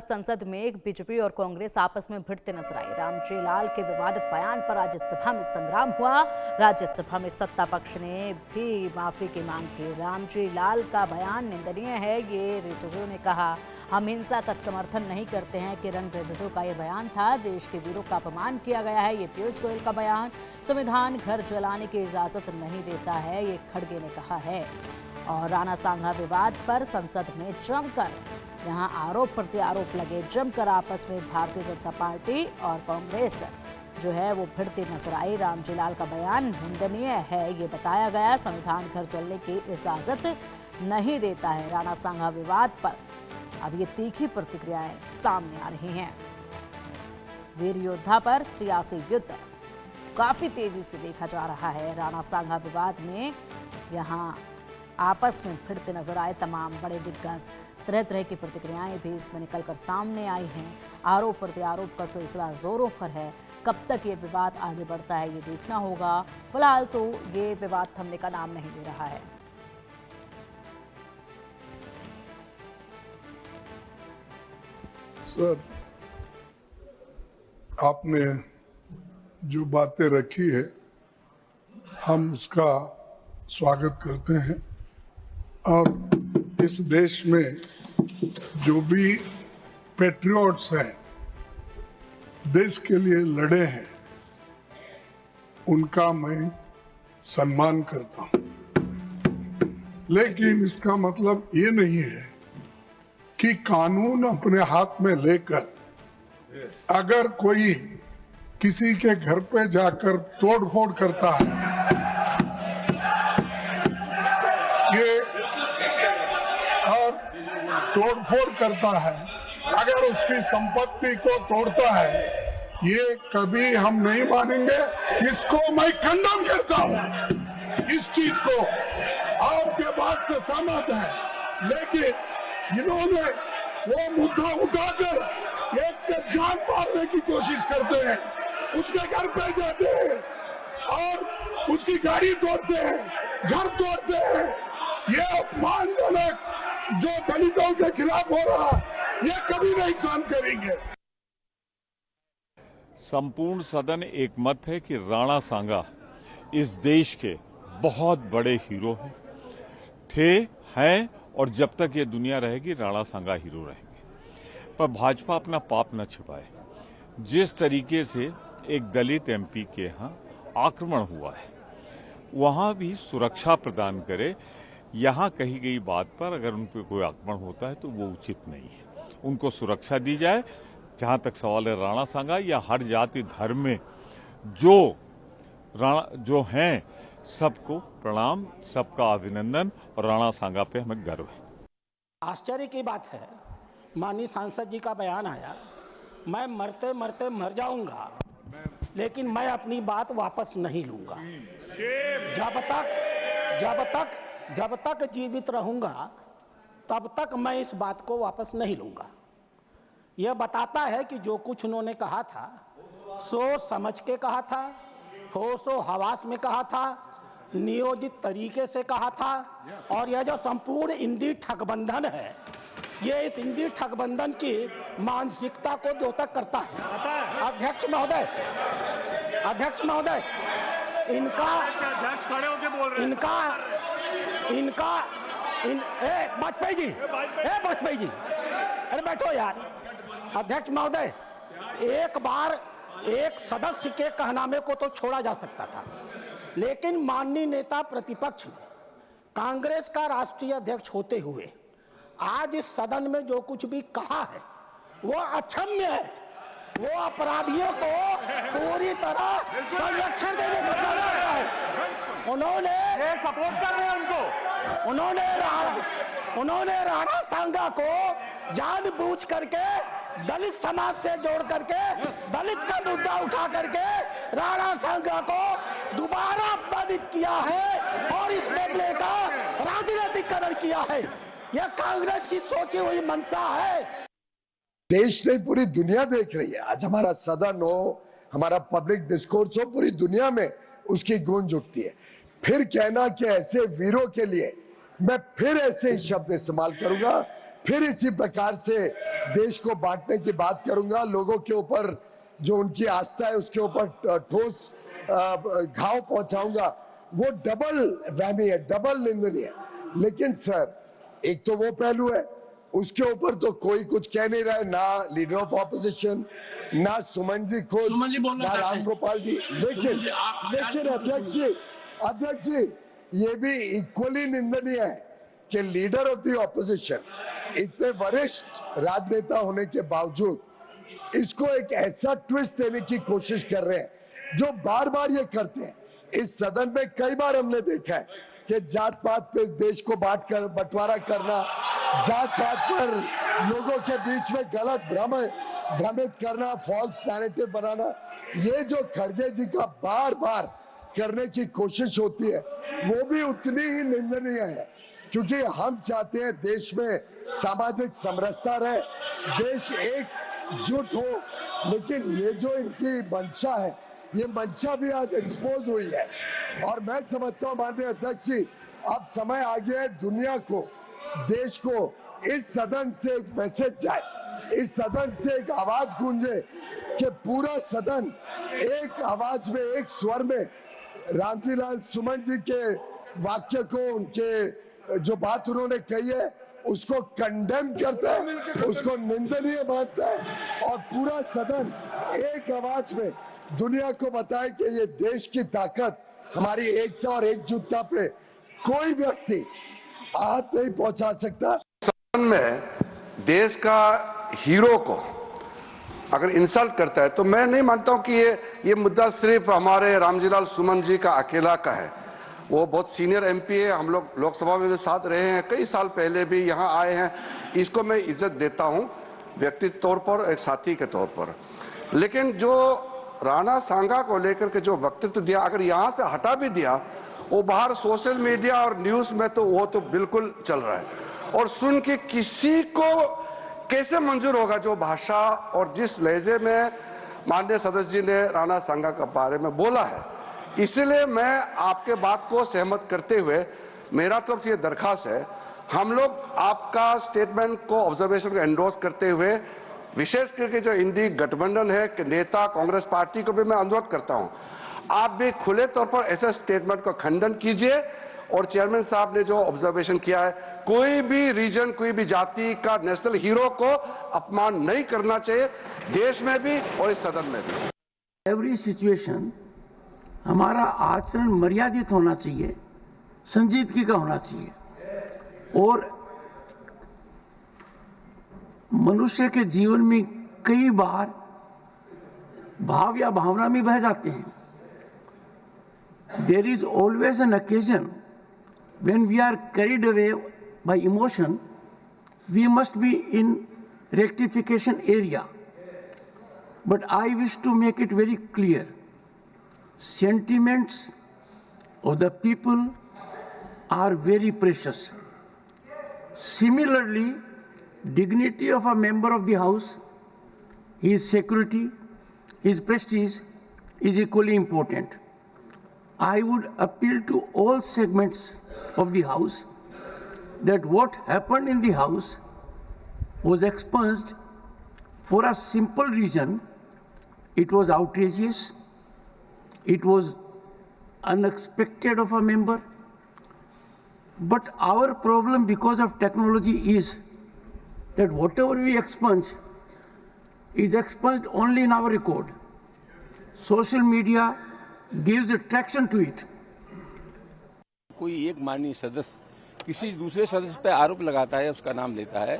संसद में बीजेपी और कांग्रेस आपस में भिड़ते नजर आई। रामजी लाल के विवादित बयान पर राज्यसभा में संग्राम हुआ। राज्यसभा में सत्ता पक्ष ने भी माफी की मांग की। रामजी लाल का बयान निंदनीय है, ये रिजिजू ने कहा। हम हिंसा का समर्थन नहीं करते हैं, किरण रिजिजू का ये बयान था। देश के वीरों का अपमान किया गया है, ये पीयूष गोयल का बयान। संविधान घर जलाने की इजाजत नहीं देता है, ये खड़गे ने कहा है। और राणा सांघा विवाद पर संसद में जमकर यहां आरोप प्रत्यारोप लगे। जमकर आपस में भारतीय जनता पार्टी और कांग्रेस जो है वो भिड़ती नजर आई। रामजी लाल का बयान निंदनीय है, ये बताया गया। संविधान घर चलने की इजाजत नहीं देता है। राणा सांघा विवाद पर अब ये तीखी प्रतिक्रियाएं सामने आ रही हैं। वीर योद्धा पर सियासी युद्ध काफी तेजी से देखा जा रहा है। राणा सांघा विवाद में यहां आपस में भिड़ते नजर आए तमाम बड़े दिग्गज। तरह तरह की प्रतिक्रियाएं भी इसमें निकलकर सामने आई हैं। आरोप प्रत्यारोप का सिलसिला जोरों पर है। कब तक ये विवाद आगे बढ़ता है, ये देखना होगा। फिलहाल तो ये विवाद थमने का नाम नहीं ले रहा है। सर, आपने जो बातें रखी है, हम उसका स्वागत करते हैं। और इस देश में जो भी पैट्रियट्स हैं, देश के लिए लड़े हैं, उनका मैं सम्मान करता हूं। लेकिन इसका मतलब ये नहीं है कि कानून अपने हाथ में लेकर अगर कोई किसी के घर पे जाकर तोड़फोड़ करता है, ये और तोड़फोड़ करता है, अगर उसकी संपत्ति को तोड़ता है, ये कभी हम नहीं मानेंगे। इसको मैं कंडम करता हूं। इस चीज को आपके बात से सहमत है, लेकिन इन्होंने वो मुद्दा उठाकर एक के जान मारने की कोशिश करते हैं, उसके घर पे जाते हैं और उसकी गाड़ी तोड़ते हैं, घर तोड़ते हैं। ये अपमानजनक जो दलितों के खिलाफ हो रहा, ये कभी नहीं सहन करेंगे। संपूर्ण सदन एक मत है कि राणा सांघा इस देश के बहुत बड़े हीरो हैं, हैं और जब तक ये दुनिया रहेगी राणा सांघा हीरो रहेंगे। पर भाजपा अपना पाप न छिपाए। जिस तरीके से एक दलित एमपी के यहाँ आक्रमण हुआ है, वहां भी सुरक्षा प्रदान करे। यहाँ कही गई बात पर अगर उन पर कोई आक्रमण होता है तो वो उचित नहीं है, उनको सुरक्षा दी जाए। जहां तक सवाल है राणा सांघा या हर जाति धर्म में जो हैं, सबको प्रणाम, सबका अभिनंदन और राणा सांघा पे हमें गर्व है। आश्चर्य की बात है, माननीय सांसद जी का बयान आया, मैं मरते मरते मर जाऊंगा लेकिन मैं अपनी बात वापस नहीं लूंगा। जब तक जीवित रहूंगा तब तक मैं इस बात को वापस नहीं लूंगा। यह बताता है कि जो कुछ उन्होंने कहा था सोच समझ के कहा था, होशो हवास में कहा था, नियोजित तरीके से कहा था। और यह जो संपूर्ण इंडी ठगबंधन है, ये इस इंडी ठगबंधन की मानसिकता को द्योतक करता है। अध्यक्ष महोदय, वाजपेयी जी, अरे बैठो यार। अध्यक्ष महोदय, एक बार एक सदस्य के कहनामे को तो छोड़ा जा सकता था, लेकिन माननीय नेता प्रतिपक्ष ने कांग्रेस का राष्ट्रीय अध्यक्ष होते हुए आज इस सदन में जो कुछ भी कहा है वो अक्षम्य है। वो अपराधियों को पूरी तरह संरक्षण देने का काम करता है। उन्होंने सपोर्ट कर रहे हैं उनको। उन्होंने राणा सांघा को जानबूझ करके दलित समाज से जोड़ करके दलित का मुद्दा उठा करके राणा सांघा को दोबारा अपमानित किया है और इस मामले का राजनीतिकरण किया है। यह कांग्रेस की सोची हुई मंशा है। देश नहीं, पूरी दुनिया देख रही है। आज हमारा सदन हो, हमारा पब्लिक डिस्कोर्स हो, पूरी दुनिया में उसकी गूंज उठती है। फिर कहना कि ऐसे वीरों के लिए मैं फिर ऐसे ही शब्द इस्तेमाल करूंगा, फिर इसी प्रकार से देश को बांटने की बात करूंगा, लोगों के ऊपर जो उनकी आस्था है उसके ऊपर ठोस घाव पहुंचाऊंगा। वो डबल वहमी है, डबल निंदनीय है। लेकिन सर, एक तो वो पहलू है, उसके ऊपर तो कोई कुछ कह नहीं रहा है, ना लीडर ऑफ ऑपोजिशन, ना सुमन जी खुद, ना राम गोपाल जी। लेकिन अध्यक्ष जी ये भी इक्वली निंदनीय है कि लीडर ऑफ द ऑपोजिशन इतने वरिष्ठ राजनेता होने के बावजूद इसको एक ऐसा ट्विस्ट देने की कोशिश कर रहे हैं जो बार बार ये करते हैं। इस सदन में कई बार हमने देखा है कि जात पात पे देश को बंटवारा करना, जात पात पर लोगों के बीच में गलत भ्रमित करना, फॉल्स नैरेटिव बनाना, ये जो खड़गे जी का बार बार करने की कोशिश होती है वो भी उतनी ही निंदनीय है। क्योंकि हम चाहते हैं देश में सामाजिक समरसता रहे, देश एकजुट हो, लेकिन ये जो इनकी मंशा है, ये मंशा भी आज एक्सपोज हुई है। और मैं समझता हूँ माननीय अध्यक्ष जी, अब समय आ गया है दुनिया को, देश को इस सदन से एक मैसेज जाए, इस सदन से एक आवाज गूंजे कि पूरा सदन एक आवाज में, एक स्वर में रामजी लाल सुमन जी के वाक्य को, उनके जो बात उन्होंने कही है उसको कंडेम करता है, उसको निंदनीय मानता है और पूरा सदन एक आवाज में दुनिया को बताए कि ये देश की ताकत, हमारी एकता और एकजुटता पे कोई व्यक्ति हाथ नहीं पहुंचा सकता। सदन में देश का हीरो को अगर इंसल्ट करता है तो मैं नहीं मानता हूं कि ये मुद्दा सिर्फ हमारे रामजी लाल सुमन जी का अकेला का है। वो बहुत सीनियर एमपी है, हम लोग लोकसभा में भी साथ रहे हैं, कई साल पहले भी यहाँ आए हैं, इसको मैं इज्जत देता हूं व्यक्तिगत तौर पर, एक साथी के तौर पर। लेकिन जो राणा सांगा को लेकर के जो वक्तव्य दिया, अगर यहाँ से हटा भी दिया, वो बाहर सोशल मीडिया और न्यूज में तो वो तो बिल्कुल चल रहा है। और सुन के किसी को कैसे मंजूर होगा जो भाषा और जिस लहजे में माननीय सदस्य जी ने राणा सांगा के बारे में बोला है। इसलिए मैं आपके बात को सहमत करते हुए मेरा तरफ से ये दरखास्त है, हम लोग आपका स्टेटमेंट को, ऑब्जर्वेशन को एंडोर्स करते हुए, विशेष करके जो इंडी गठबंधन है कि नेता कांग्रेस पार्टी को भी मैं अनुरोध करता हूं, आप भी खुले तौर पर ऐसे स्टेटमेंट का खंडन कीजिए। और चेयरमैन साहब ने जो ऑब्जर्वेशन किया है, कोई भी रीजन, कोई भी जाति का नेशनल हीरो को अपमान नहीं करना चाहिए, देश में भी और इस सदन में भी। एवरी सिचुएशन हमारा आचरण मर्यादित होना चाहिए, संजीदगी का होना चाहिए। और मनुष्य के जीवन में कई बार भाव या भावना में बह जाते हैं। There is always an occasion when we are carried away by emotion, we must be in rectification area. But I wish to make it very clear, sentiments of the people are very precious. Similarly, dignity of a member of the House, his security, his prestige is equally important. I would appeal to all segments of the House that what happened in the House was expunged for a simple reason. It was outrageous, it was unexpected of a member. But our problem because of technology is that whatever we expunge is expunged only in our record. Social media gives attraction to it. कोई एक माननीय सदस्य किसी दूसरे सदस्य पर आरोप लगाता है, उसका नाम लेता है,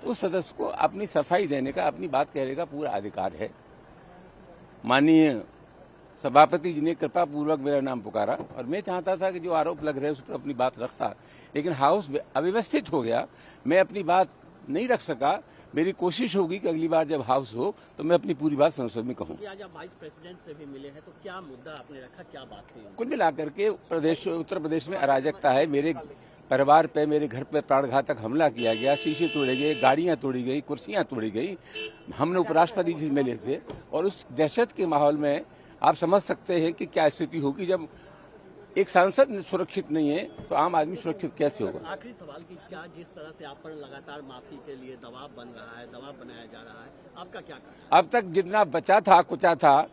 तो उस सदस्य को अपनी सफाई देने का, अपनी बात कहने का पूरा अधिकार है। माननीय सभापति जी ने कृपा पूर्वक मेरा नाम पुकारा और मैं चाहता था कि जो आरोप लग रहे हैं उस पर अपनी बात रखता, लेकिन हाउस अव्यवस्थित हो गया, मैं अपनी बात नहीं रख सका। मेरी कोशिश होगी कि अगली बार जब हाउस हो तो मैं अपनी पूरी बात संसद में कहूँ। आज आप वाइस प्रेसिडेंट से भी मिले हैं, तो क्या मुद्दा आपने रखा, क्या बात हुई? कुल मिलाकर के उत्तर प्रदेश में अराजकता है। मेरे परिवार पे, मेरे घर पे प्राणघातक हमला किया गया, शीशे तोड़े गए, गाड़ियां तोड़ी गई, कुर्सियां तोड़ी गई। हमने उपराष्ट्रपति जी मिले थे और उस दहशत के माहौल में आप समझ सकते हैं कि क्या स्थिति होगी जब एक सांसद सुरक्षित नहीं है तो आम आदमी सुरक्षित कैसे होगा? आखिरी सवाल की क्या जिस तरह से आप पर लगातार माफी के लिए दबाव बन रहा है, दबाव बनाया जा रहा है, आपका क्या कहना है? अब तक जितना बचा था कुचा था,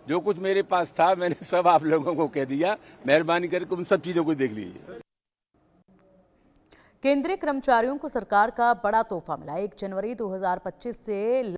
जो कुछ मेरे पास था मैंने सब आप लोगों को कह दिया। मेहरबानी करके उन सब चीजों को देख लीजिए। केंद्रीय कर्मचारियों को सरकार का बड़ा तोहफा मिला। 1 जनवरी 2025 से